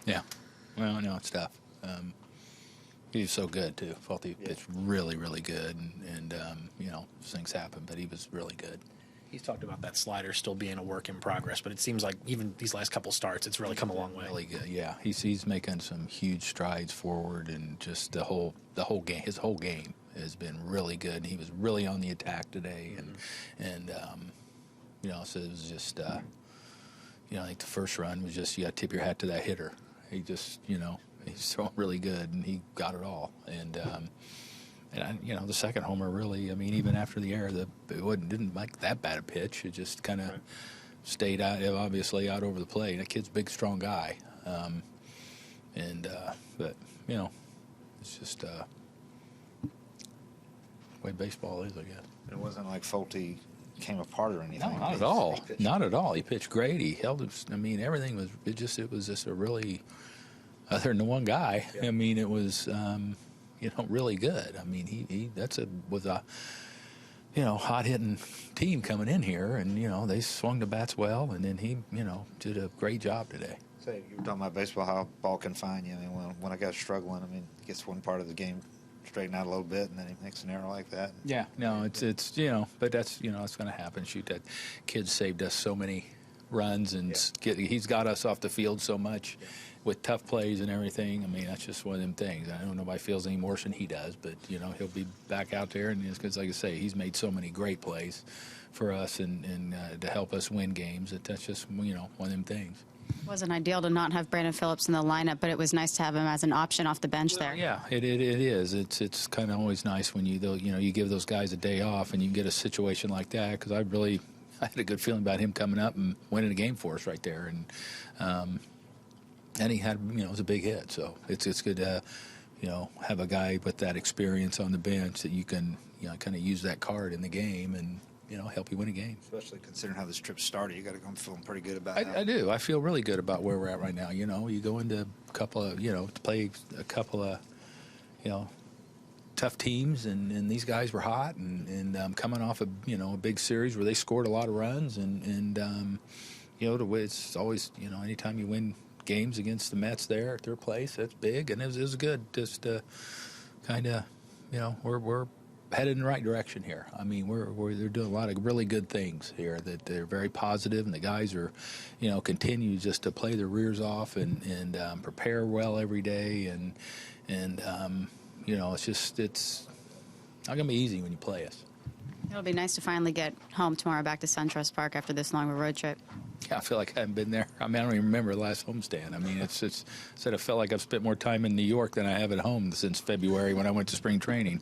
Yeah. Well, no, it's tough. He was so good, too. Folty pitched really, really good. And you know, things happen, but he was really good. He's talked about that slider still being a work in progress, but it seems like even these last couple starts, it's really come a long way. Really good, yeah. He's making some huge strides forward, and just the whole game, his whole game has been really good. And he was really on the attack today, and you know, so it was just you know, I think the first run was just you got to tip your hat to that hitter. He just, you know, he's throwing really good, and he got it all. And you know, the second homer really, I mean, even after the error, it didn't like that bad a pitch. It just kind of stayed out, obviously out over the plate. That kid's a big, strong guy. But, you know, it's just the way baseball is, I guess. It wasn't like Folty came apart or anything. No, not at all. Not at all. He pitched great. He held it. I mean, everything was, it was just a really, other than the one guy, I mean, it was, you know, really good. I mean, he was a, you know, hot-hitting team coming in here, and, you know, they swung the bats well, and then he, you know, did a great job today. Say, you were talking about baseball, how ball can find you. I mean, when a guy's struggling, I mean, he gets one part of the game straightened out a little bit, and then he makes an error like that. Yeah, no, it's you know, but that's, you know, it's going to happen. Shoot, that kid saved us so many runs, and he's got us off the field so much. With tough plays and everything. I mean, that's just one of them things. I know nobody feels any worse than he does, but, you know, he'll be back out there. And because, like I say, he's made so many great plays for us and to help us win games. That's just, you know, one of them things. It wasn't ideal to not have Brandon Phillips in the lineup, but it was nice to have him as an option off the bench there. Yeah, it is. It's kind of always nice when you know, you give those guys a day off and you get a situation like that, because I had a good feeling about him coming up and winning a game for us right there. And he had, you know, it was a big hit. So it's good to, you know, have a guy with that experience on the bench that you can, you know, kind of use that card in the game and, you know, help you win a game. Especially considering how this trip started, you got to go feeling pretty good about it. I do. I feel really good about where we're at right now. You know, you go into a couple of, you know, to play a couple of, you know, tough teams, and these guys were hot and coming off a, you know, a big series where they scored a lot of runs and you know, it's always, you know, anytime you win games against the Mets there at their place, that's big, and it was good. Just kind of, you know, we're headed in the right direction here. I mean, they're doing a lot of really good things here that they're very positive, and the guys are, you know, continue just to play their rears off and prepare well every day, and you know, it's not gonna be easy when you play us. It'll be nice to finally get home tomorrow, back to SunTrust Park after this long of a road trip. Yeah, I feel like I haven't been there. I mean, I don't even remember the last homestand. I mean, I felt like I've spent more time in New York than I have at home since February when I went to spring training.